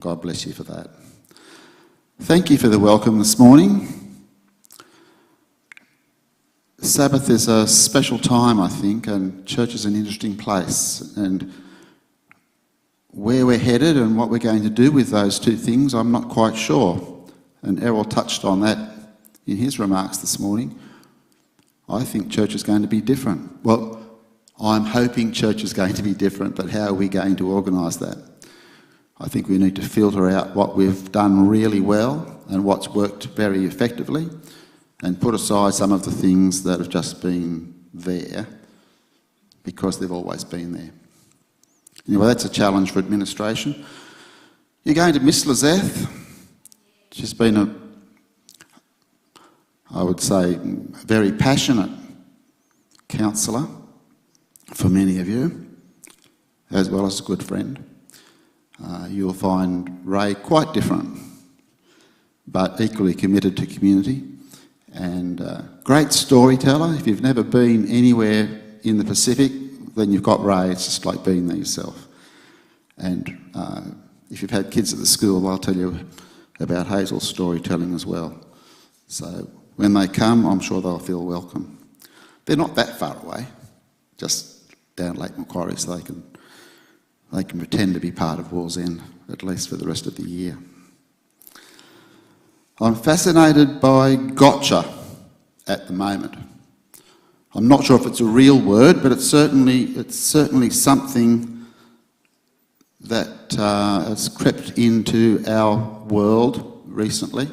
God bless you for that. Thank you for the welcome this morning. Sabbath is a special time, I think, and church is an interesting place. And where we're headed and what we're going to do with those two things, I'm not quite sure. And Errol touched on that in his remarks this morning. I think church is going to be different. Well, I'm hoping church is going to be different, but how are we going to organise that? I think we need to filter out what we've done really well and what's worked very effectively and put aside some of the things that have just been there because they've always been there. Anyway, that's a challenge for administration. You're going to miss Lizeth. She's been I would say, a very passionate counsellor for many of you, as well as a good friend. You'll find Ray quite different, but equally committed to community and great storyteller. If you've never been anywhere in the Pacific, then you've got Ray. It's just like being there yourself. And if you've had kids at the school, I'll tell you about Hazel's storytelling as well. So when they come, I'm sure they'll feel welcome. They're not that far away, just down Lake Macquarie, so they can pretend to be part of Wallsend, at least for the rest of the year. I'm fascinated by gotcha at the moment. I'm not sure if it's a real word, but it's certainly something that has crept into our world recently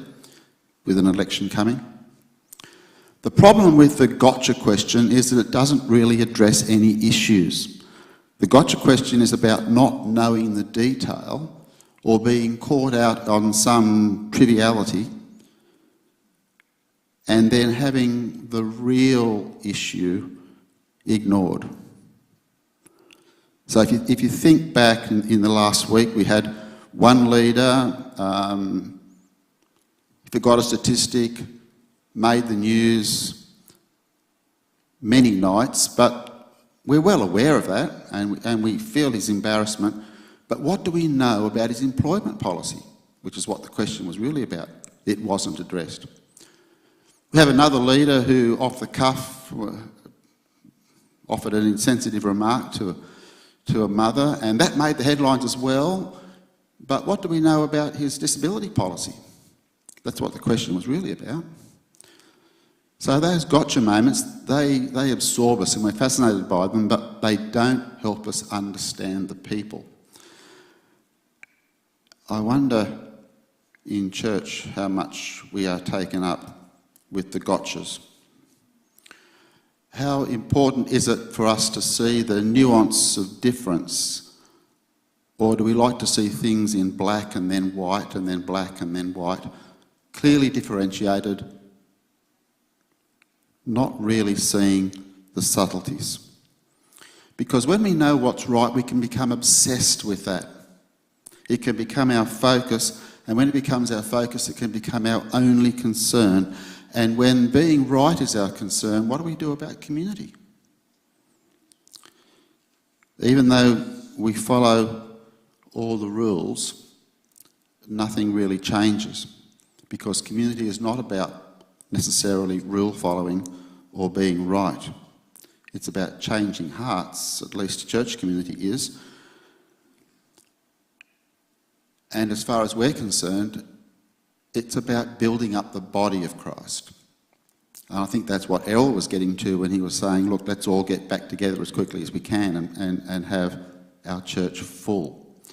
with an election coming. The problem with the gotcha question is that it doesn't really address any issues. The gotcha question is about not knowing the detail or being caught out on some triviality and then having the real issue ignored. So if you think back in the last week, we had one leader, forgot a statistic, made the news many nights, but we're well aware of that and we feel his embarrassment. But what do we know about his employment policy, which is what the question was really about? It wasn't addressed. We have another leader who, off the cuff, offered an insensitive remark to a mother, and that made the headlines as well. But what do we know about his disability policy? That's what the question was really about. So those gotcha moments, they absorb us and we're fascinated by them, but they don't help us understand the people. I wonder in church how much we are taken up with the gotchas. How important is it for us to see the nuance of difference? Or do we like to see things in black and then white and then black and then white, clearly differentiated, not really seeing the subtleties? Because when we know what's right, we can become obsessed with that. It can become our focus, and when it becomes our focus, it can become our only concern. And when being right is our concern, what do we do about community? Even though we follow all the rules, nothing really changes, because community is not about necessarily rule following or being right. It's about changing hearts, at least church community is. And as far as we're concerned, it's about building up the body of Christ. And I think that's what Errol was getting to when he was saying, look, let's all get back together as quickly as we can and have our church full.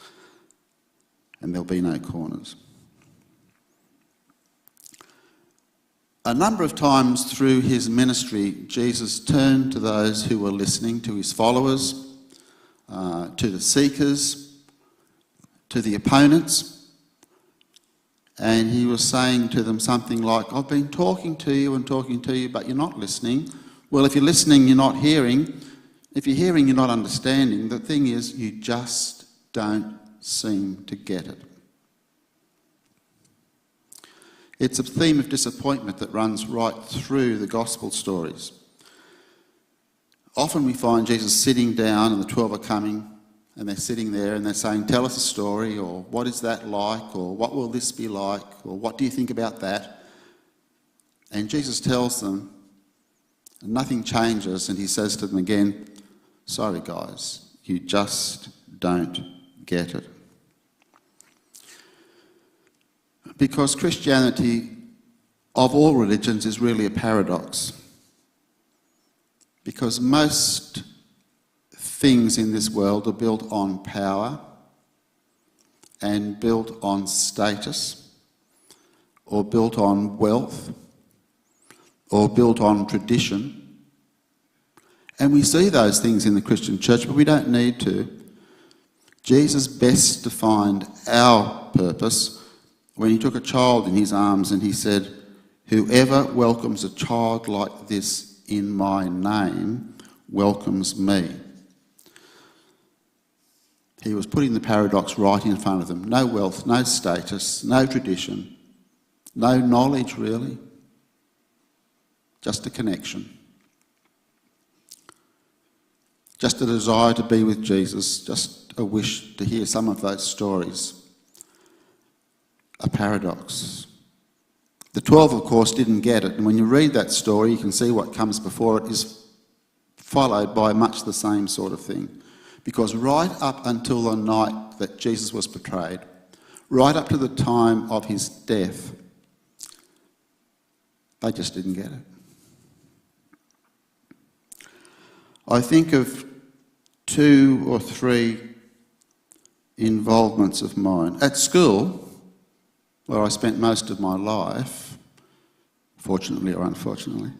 And there'll be no corners. A number of times through his ministry, Jesus turned to those who were listening, to his followers, to the seekers, to the opponents, and he was saying to them something like, I've been talking to you, but you're not listening. Well, if you're listening, you're not hearing. If you're hearing, you're not understanding. The thing is, you just don't seem to get it. It's a theme of disappointment that runs right through the gospel stories. Often we find Jesus sitting down and the 12 are coming And they're sitting there and they're saying, tell us a story, or what is that like, or what will this be like, or what do you think about that? And Jesus tells them, and nothing changes, and he says to them again, sorry guys, you just don't get it. Because Christianity, of all religions, is really a paradox. Because most things in this world are built on power and built on status, or built on wealth, or built on tradition. And we see those things in the Christian church, but we don't need to. Jesus best defined our purpose when he took a child in his arms and he said, whoever welcomes a child like this in my name welcomes me. He was putting the paradox right in front of them. No wealth, no status, no tradition, no knowledge really, just a connection. Just a desire to be with Jesus, just a wish to hear some of those stories. A paradox. The 12, of course, didn't get it, and when you read that story, you can see what comes before it is followed by much the same sort of thing. Because right up until the night that Jesus was betrayed, right up to the time of his death, they just didn't get it. I think of 2 or 3 involvements of mine. At school, where I spent most of my life, fortunately or unfortunately,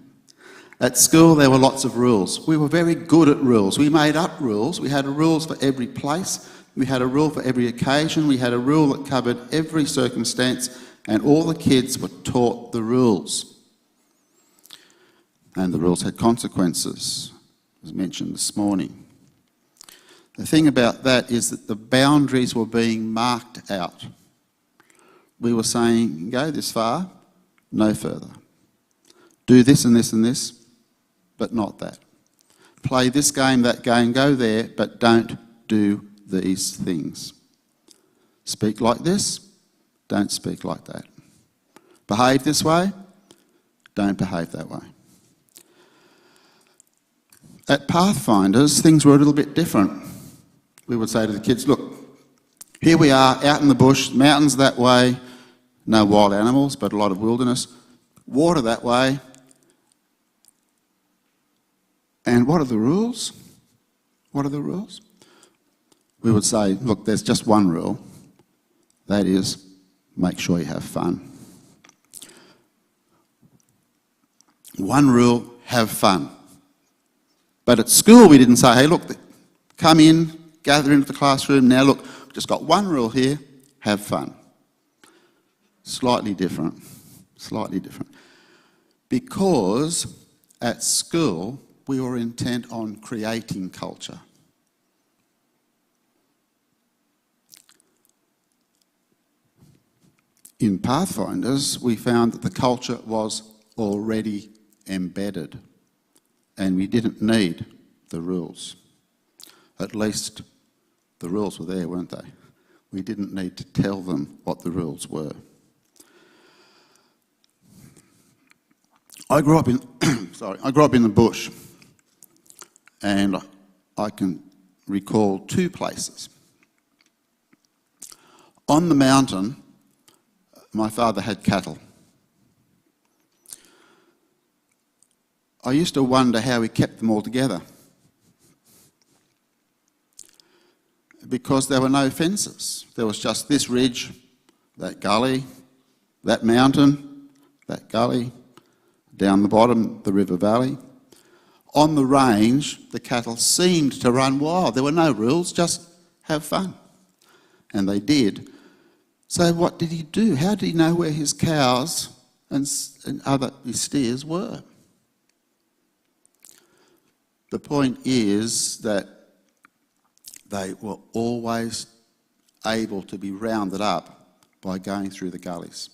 at school there were lots of rules. We were very good at rules. We made up rules. We had rules for every place. We had a rule for every occasion. We had a rule that covered every circumstance, and all the kids were taught the rules. And the rules had consequences, as mentioned this morning. The thing about that is that the boundaries were being marked out. We were saying, go this far, no further. Do this and this and this, but not that. Play this game, that game, go there, but don't do these things. Speak like this, don't speak like that. Behave this way, don't behave that way. At Pathfinders, things were a little bit different. We would say to the kids, look, here we are out in the bush, mountains that way, no wild animals, but a lot of wilderness, water that way. And what are the rules? What are the rules? We would say, look, there's just one rule. That is, make sure you have fun. One rule, have fun. But at school we didn't say, hey, look, come in, gather into the classroom. Now look, we've just got one rule here, have fun. Slightly different. Slightly different. Because at school we were intent on creating culture. In Pathfinders, we found that the culture was already embedded and we didn't need the rules. At least the rules were there, weren't they? We didn't need to tell them what the rules were. I grew up in the bush, and I can recall 2 places. On the mountain, my father had cattle. I used to wonder how he kept them all together. Because there were no fences. There was just this ridge, that gully, that mountain, that gully, down the bottom, the river valley. On the range, the cattle seemed to run wild. There were no rules, just have fun. And they did. So what did he do? How did he know where his cows and his steers were? The point is that they were always able to be rounded up by going through the gullies.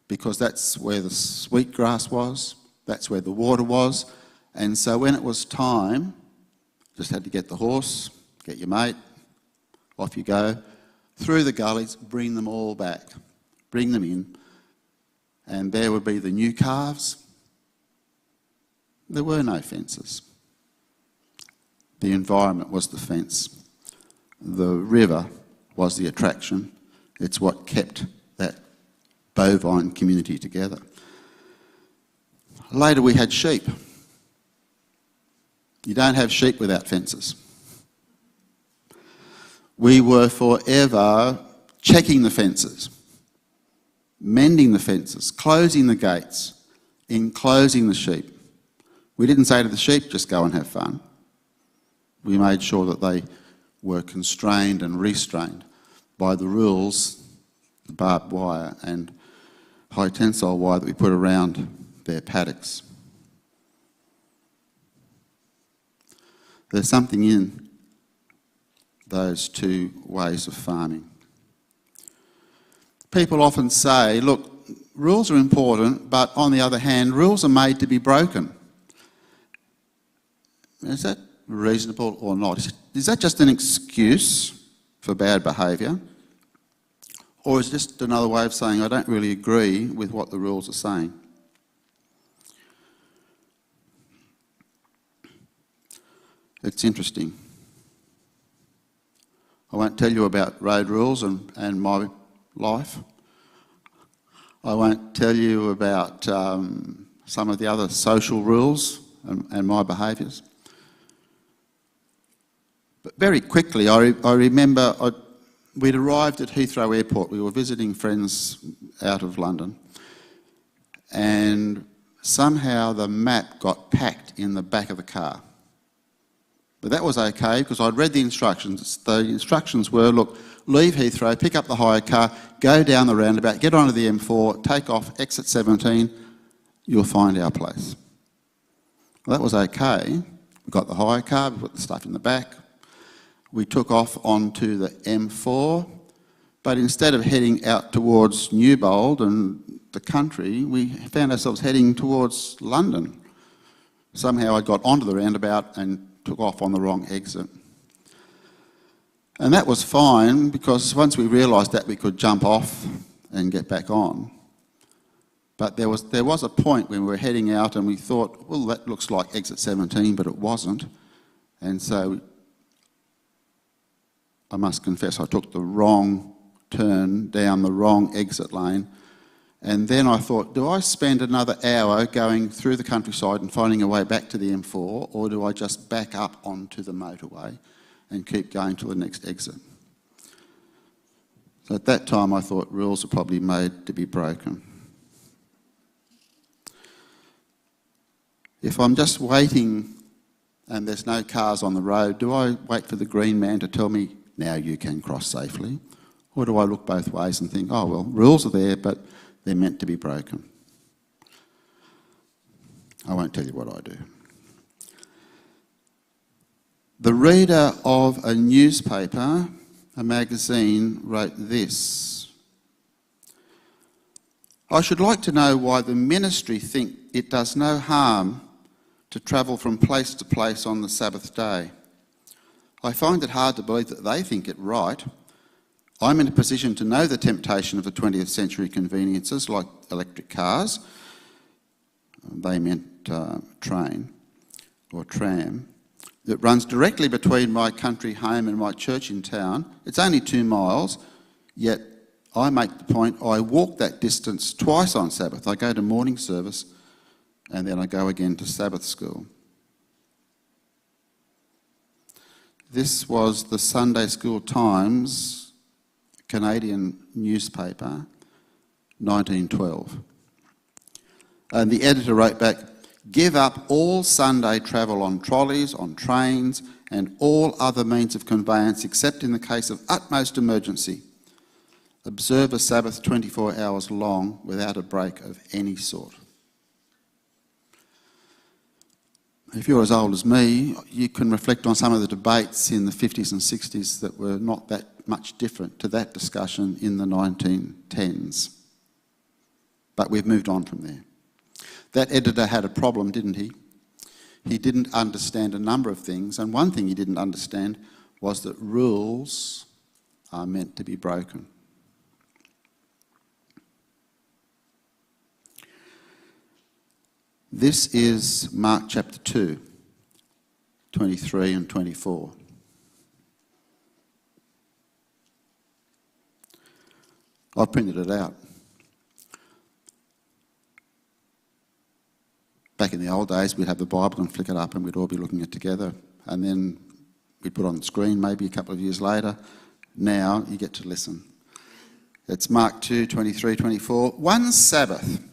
Because that's where the sweet grass was, that's where the water was, and so when it was time, just had to get the horse, get your mate, off you go, through the gullies, bring them all back, bring them in, and there would be the new calves. There were no fences. The environment was the fence. The river was the attraction. It's what kept that bovine community together. Later we had sheep. You don't have sheep without fences. We were forever checking the fences, mending the fences, closing the gates, enclosing the sheep. We didn't say to the sheep, just go and have fun. We made sure that they were constrained and restrained by the rules, the barbed wire and high tensile wire that we put around their paddocks. There's something in those two ways of farming. People often say, look, rules are important, but on the other hand, rules are made to be broken. Is that reasonable or not? Is that just an excuse for bad behaviour? Or is it just another way of saying I don't really agree with what the rules are saying? It's interesting. I won't tell you about road rules and my life. I won't tell you about some of the other social rules and my behaviours. But very quickly, I remember we'd arrived at Heathrow Airport. We were visiting friends out of London. And somehow the map got packed in the back of the car. But that was okay because I'd read the instructions. The instructions were, look, leave Heathrow, pick up the hire car, go down the roundabout, get onto the M4, take off, exit 17, you'll find our place. Well, that was okay. We got the hire car, we put the stuff in the back. We took off onto the M4, but instead of heading out towards Newbold and the country, we found ourselves heading towards London. Somehow I got onto the roundabout and took off on the wrong exit. And that was fine because once we realised that we could jump off and get back on. But there was a point when we were heading out and we thought, well, that looks like exit 17, but it wasn't. And so I must confess I took the wrong turn down the wrong exit lane. And then I thought, do I spend another hour going through the countryside and finding a way back to the M4, or do I just back up onto the motorway and keep going to the next exit? So at that time I thought rules are probably made to be broken. If I'm just waiting and there's no cars on the road, do I wait for the green man to tell me, now you can cross safely? Or do I look both ways and think, oh well, rules are there, but they're meant to be broken? I won't tell you what I do. The reader of a newspaper, a magazine, wrote this: I should like to know why the ministry think it does no harm to travel from place to place on the Sabbath day. I find it hard to believe that they think it right. I'm in a position to know the temptation of the 20th century conveniences like electric cars. They meant train or tram. That runs directly between my country home and my church in town. It's only 2 miles, yet I make the point I walk that distance twice on Sabbath. I go to morning service and then I go again to Sabbath school. This was the Sunday School Times Canadian newspaper, 1912. And the editor wrote back, give up all Sunday travel on trolleys, on trains, and all other means of conveyance except in the case of utmost emergency. Observe a Sabbath 24 hours long without a break of any sort. If you're as old as me, you can reflect on some of the debates in the 50s and 60s that were not that much different to that discussion in the 1910s. But we've moved on from there. That editor had a problem, didn't he? He didn't understand a number of things, and one thing he didn't understand was that rules are meant to be broken. This is Mark chapter 2, 23 and 24. I've printed it out. Back in the old days, we'd have the Bible and flick it up and we'd all be looking at it together. And then we'd put it on the screen maybe a couple of years later. Now you get to listen. It's Mark 2, 23, 24. One Sabbath,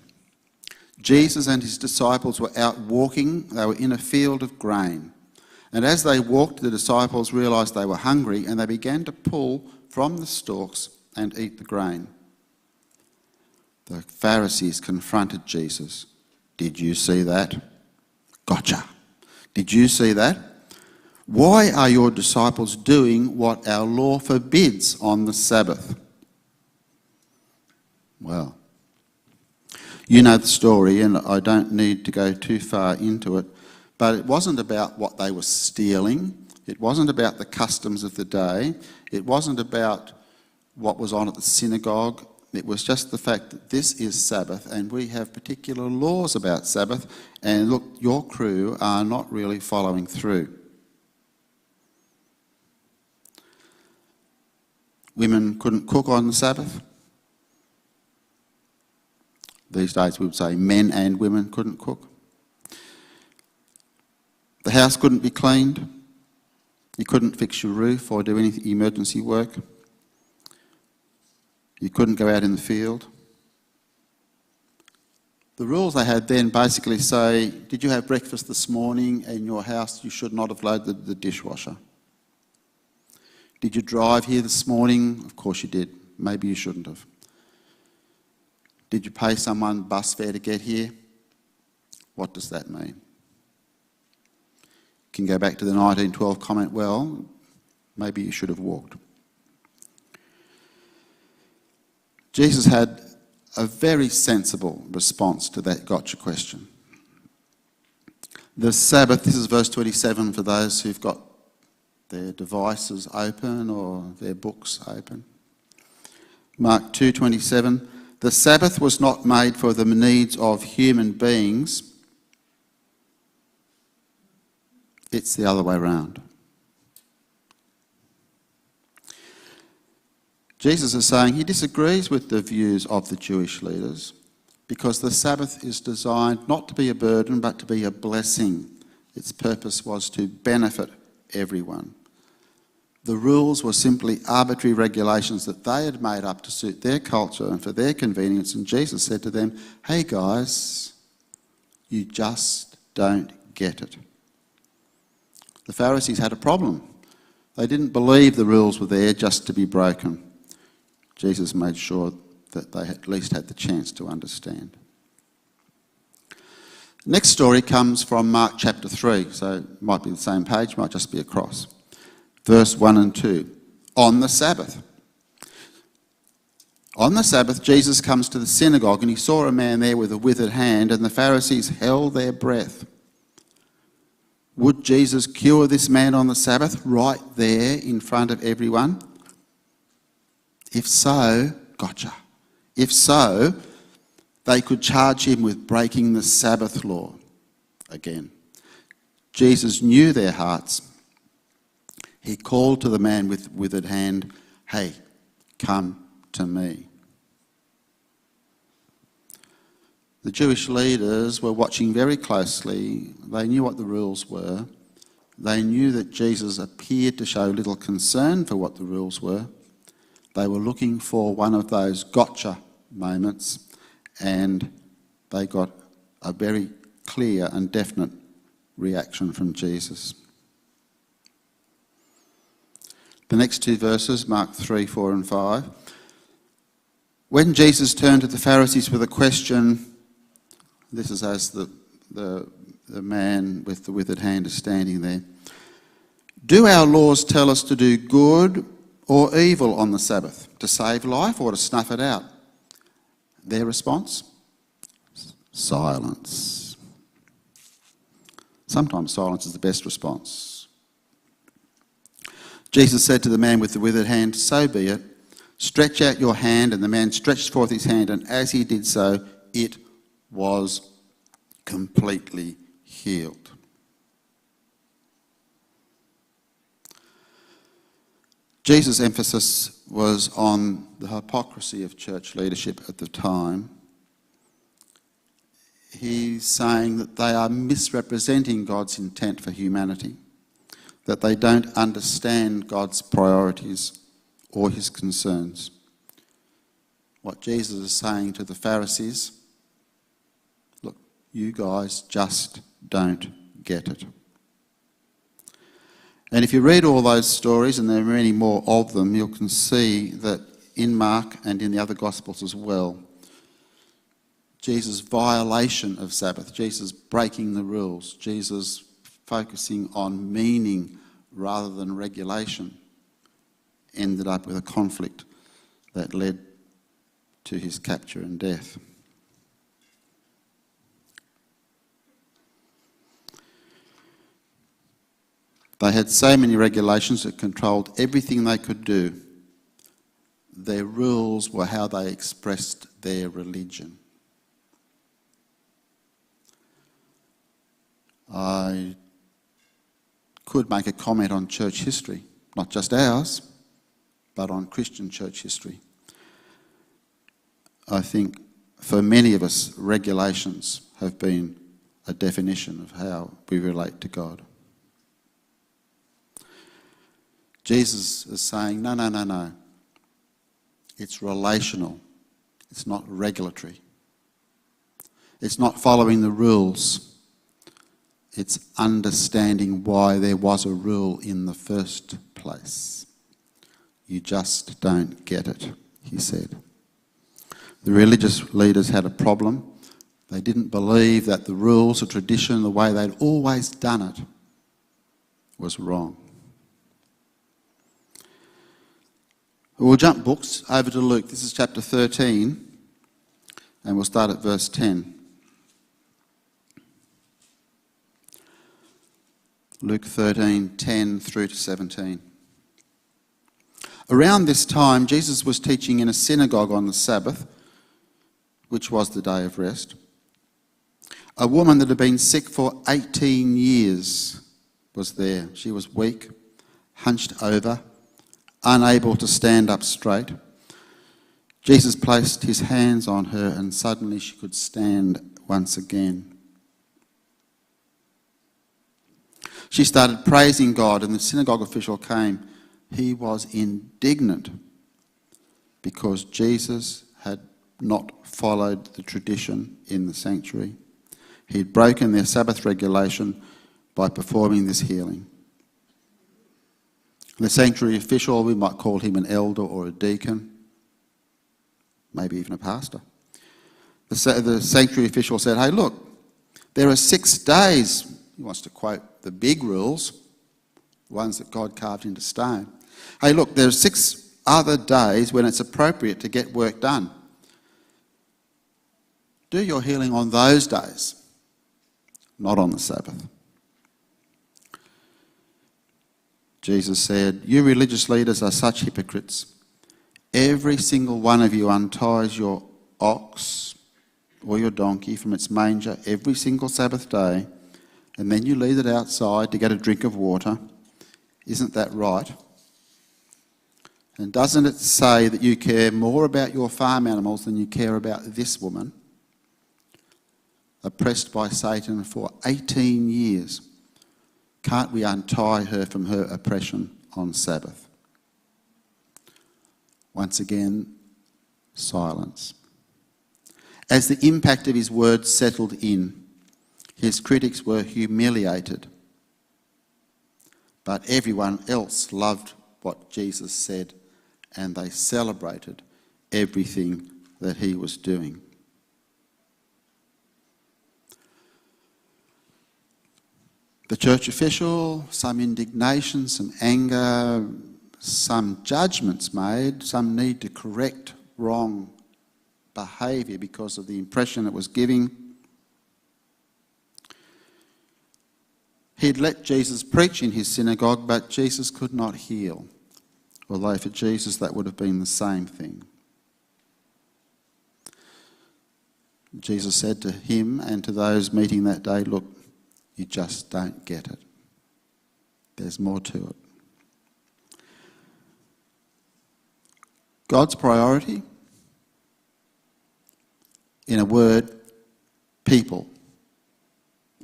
Jesus and his disciples were out walking. They were in a field of grain. And as they walked, the disciples realised they were hungry and they began to pull from the stalks and eat the grain. The Pharisees confronted Jesus. Did you see that? Gotcha. Did you see that? Why are your disciples doing what our law forbids on the Sabbath? Well, you know the story, and I don't need to go too far into it, but it wasn't about what they were stealing. It wasn't about the customs of the day. It wasn't about what was on at the synagogue. It was just the fact that this is Sabbath and we have particular laws about Sabbath, and look, your crew are not really following through. Women couldn't cook on the Sabbath. These days we would say men and women couldn't cook. The house couldn't be cleaned. You couldn't fix your roof or do any emergency work. You couldn't go out in the field. The rules they had then basically say, did you have breakfast this morning in your house? You should not have loaded the dishwasher. Did you drive here this morning? Of course you did. Maybe you shouldn't have. Did you pay someone bus fare to get here? What does that mean? You can go back to the 1912 comment, well, maybe you should have walked. Jesus had a very sensible response to that gotcha question. The Sabbath, this is verse 27 for those who've got their devices open or their books open. Mark 2:27, the Sabbath was not made for the needs of human beings. It's the other way around. Jesus is saying he disagrees with the views of the Jewish leaders because the Sabbath is designed not to be a burden but to be a blessing. Its purpose was to benefit everyone. The rules were simply arbitrary regulations that they had made up to suit their culture and for their convenience, and Jesus said to them, hey guys, you just don't get it. The Pharisees had a problem. They didn't believe the rules were there just to be broken. Jesus made sure that they at least had the chance to understand. Next story comes from Mark chapter 3, so it might be the same page, might just be across. Verse 1 and 2. On the Sabbath. On the Sabbath, Jesus comes to the synagogue and he saw a man there with a withered hand, and the Pharisees held their breath. Would Jesus cure this man on the Sabbath right there in front of everyone? If so, gotcha. If so, they could charge him with breaking the Sabbath law. Again, Jesus knew their hearts. He called to the man with withered hand, hey, come to me. The Jewish leaders were watching very closely. They knew what the rules were. They knew that Jesus appeared to show little concern for what the rules were. They were looking for one of those gotcha moments, and they got a very clear and definite reaction from Jesus. The next two verses, Mark 3, 4 and 5. When Jesus turned to the Pharisees with a question, this is as the man with the withered hand is standing there. Do our laws tell us to do good or evil on the Sabbath, to save life or to snuff it out? Their response? Silence. Sometimes silence is the best response. Jesus said to the man with the withered hand, "So be it. Stretch out your hand." And the man stretched forth his hand, and as he did so, it was completely healed. Jesus' emphasis was on the hypocrisy of church leadership at the time. He's saying that they are misrepresenting God's intent for humanity, that they don't understand God's priorities or his concerns. What Jesus is saying to the Pharisees, look, you guys just don't get it. And if you read all those stories, and there are many more of them, you can see that in Mark and in the other Gospels as well, Jesus' violation of Sabbath, Jesus breaking the rules, Jesus focusing on meaning rather than regulation, ended up with a conflict that led to his capture and death. They had so many regulations that controlled everything they could do. Their rules were how they expressed their religion. I could make a comment on church history, not just ours, but on Christian church history. I think for many of us, regulations have been a definition of how we relate to God. Jesus is saying, no. It's relational. It's not regulatory. It's not following the rules. It's understanding why there was a rule in the first place. You just don't get it, he said. The religious leaders had a problem. They didn't believe that the rules, the tradition, the way they'd always done it was wrong. We'll jump books over to Luke. This is chapter 13, and we'll start at verse 10. Luke 13, 10 through to 17. Around this time, Jesus was teaching in a synagogue on the Sabbath, which was the day of rest. A woman that had been sick for 18 years was there. She was weak, hunched over, unable to stand up straight. Jesus placed his hands on her, and suddenly she could stand once again. She started praising God, and the synagogue official came. He was indignant because Jesus had not followed the tradition in the sanctuary. He'd broken their Sabbath regulation by performing this healing. The sanctuary official, we might call him an elder or a deacon, maybe even a pastor. The sanctuary official said, "Hey, look, there are 6 days." He wants to quote the big rules, the ones that God carved into stone. "Hey, look, there are 6 other days when it's appropriate to get work done. Do your healing on those days, not on the Sabbath." Jesus said, "You religious leaders are such hypocrites. Every single one of you unties your ox or your donkey from its manger every single Sabbath day, and then you leave it outside to get a drink of water. Isn't that right? And doesn't it say that you care more about your farm animals than you care about this woman, oppressed by Satan for 18 years? Can't we untie her from her oppression on Sabbath?" Once again, silence. As the impact of his words settled in, his critics were humiliated, but everyone else loved what Jesus said, and they celebrated everything that he was doing. The church official, some indignation, some anger, some judgments made, some need to correct wrong behaviour because of the impression it was giving. He'd let Jesus preach in his synagogue, but Jesus could not heal. Although for Jesus that would have been the same thing. Jesus said to him and to those meeting that day, look, you just don't get it. There's more to it. God's priority, in a word, people,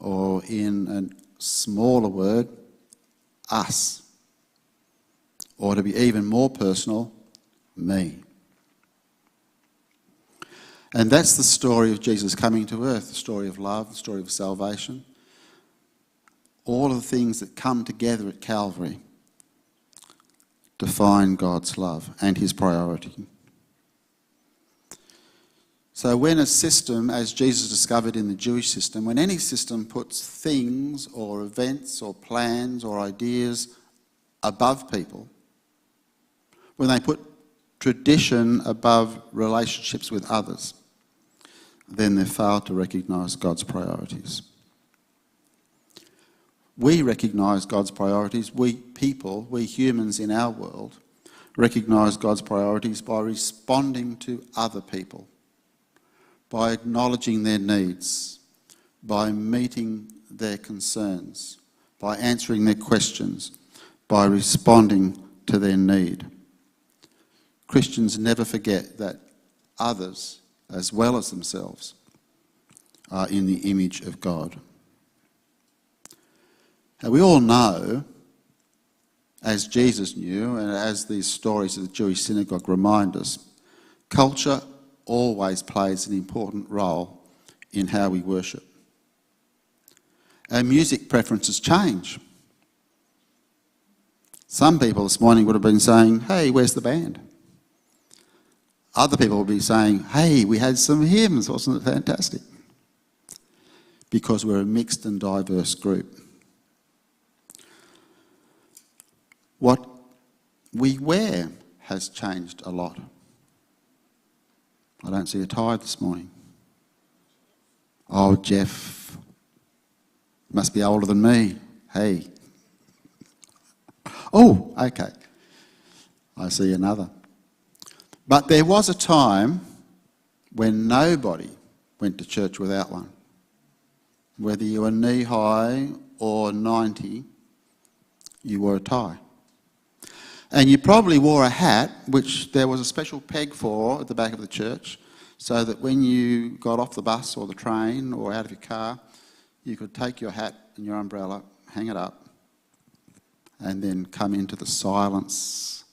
or in a smaller word, us, or to be even more personal, me. And that's the story of Jesus coming to earth, the story of love, the story of salvation, all of the things that come together at Calvary define God's love and his priority. So when a system, as Jesus discovered in the Jewish system, when any system puts things or events or plans or ideas above people, when they put tradition above relationships with others, then they fail to recognise God's priorities. We recognise God's priorities. We people, we humans in our world, recognise God's priorities by responding to other people, by acknowledging their needs, by meeting their concerns, by answering their questions, by responding to their need. Christians never forget that others, as well as themselves, are in the image of God. Now, we all know, as Jesus knew, and as these stories of the Jewish synagogue remind us, culture always plays an important role in how we worship. Our music preferences change. Some people this morning would have been saying, hey, where's the band? Other people would be saying, hey, we had some hymns, wasn't it fantastic? Because we're a mixed and diverse group. What we wear has changed a lot. I don't see a tie this morning. Oh, Jeff must be older than me. Hey. Oh, okay. I see another. But there was a time when nobody went to church without one. Whether you were knee-high or 90, you wore a tie. And you probably wore a hat, which there was a special peg for at the back of the church, so that when you got off the bus or the train or out of your car, you could take your hat and your umbrella, hang it up, and then come into the silence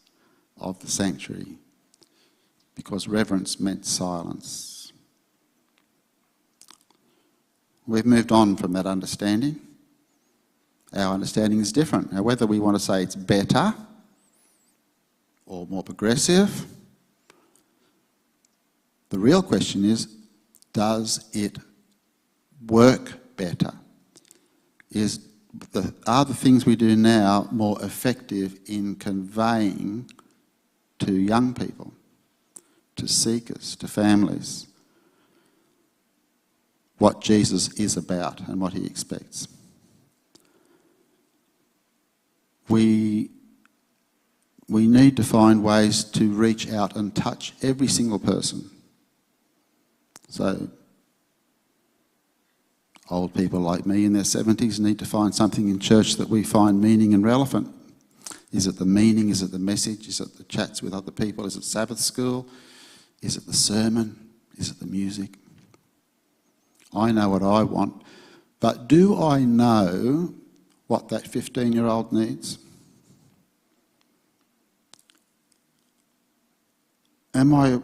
of the sanctuary, because reverence meant silence. We've moved on from that understanding. Our understanding is different. Now, whether we want to say it's better or more progressive, the real question is, does it work better? Are the things we do now more effective in conveying to young people, to seekers, to families, what Jesus is about and what he expects? We need to find ways to reach out and touch every single person. So, old people like me in their 70s need to find something in church that we find meaning and relevant. Is it the meaning? Is it the message? Is it the chats with other people? Is it Sabbath school? Is it the sermon? Is it the music? I know what I want, but do I know what that 15-year-old needs? Am I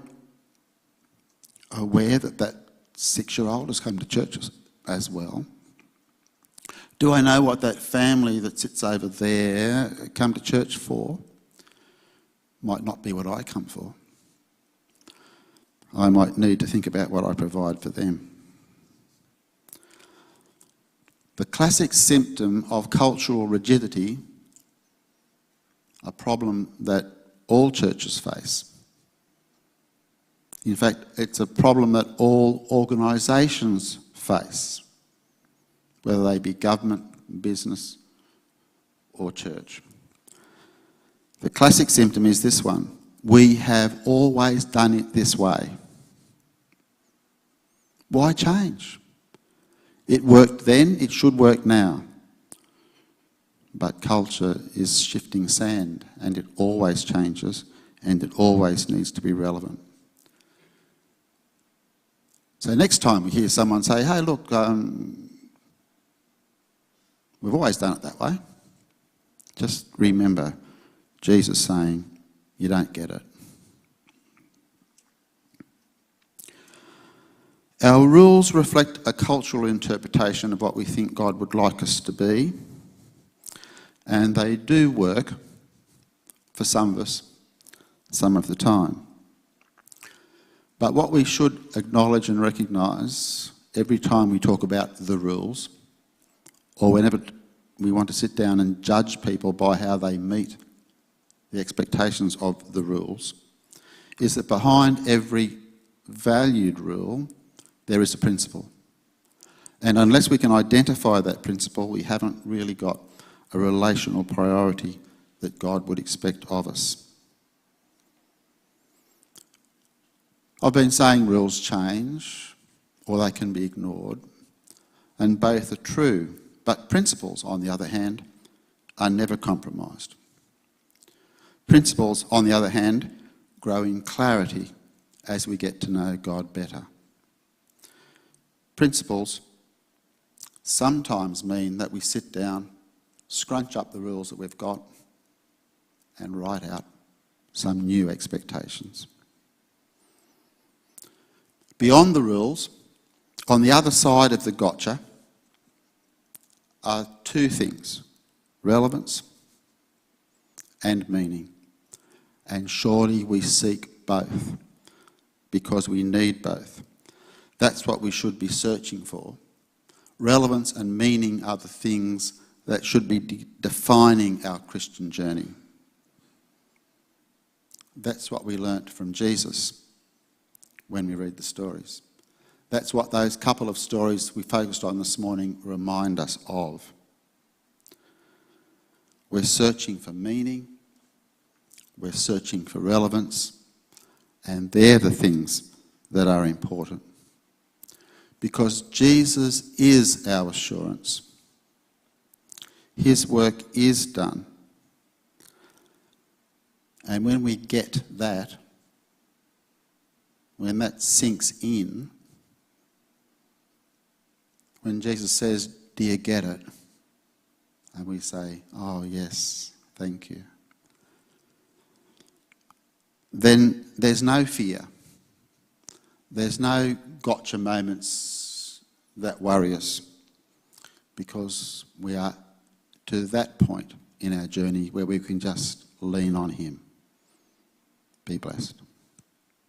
aware that that 6-year-old has come to church as well? Do I know what that family that sits over there come to church for? Might not be what I come for. I might need to think about what I provide for them. The classic symptom of cultural rigidity, a problem that all churches face. In fact, it's a problem that all organisations face, whether they be government, business, or church. The classic symptom is this one: we have always done it this way. Why change? It worked then, it should work now. But culture is shifting sand, and it always changes, and it always needs to be relevant. So next time we hear someone say, hey, look, we've always done it that way, just remember Jesus saying, you don't get it. Our rules reflect a cultural interpretation of what we think God would like us to be, and they do work for some of us some of the time. But what we should acknowledge and recognise every time we talk about the rules, or whenever we want to sit down and judge people by how they meet the expectations of the rules, is that behind every valued rule there is a principle. And unless we can identify that principle, we haven't really got a relational priority that God would expect of us. I've been saying rules change, or they can be ignored, and both are true, but principles, on the other hand, are never compromised. Principles, on the other hand, grow in clarity as we get to know God better. Principles sometimes mean that we sit down, scrunch up the rules that we've got, and write out some new expectations. Beyond the rules, on the other side of the gotcha, are two things: relevance and meaning. And surely we seek both, because we need both. That's what we should be searching for. Relevance and meaning are the things that should be defining our Christian journey. That's what we learnt from Jesus when we read the stories. That's what those couple of stories we focused on this morning remind us of. We're searching for meaning, we're searching for relevance, and they're the things that are important. Because Jesus is our assurance. His work is done. And when we get that, when that sinks in, when Jesus says, do you get it? And we say, oh yes, thank you. Then there's no fear. There's no gotcha moments that worry us, because we are to that point in our journey where we can just lean on him. Be blessed.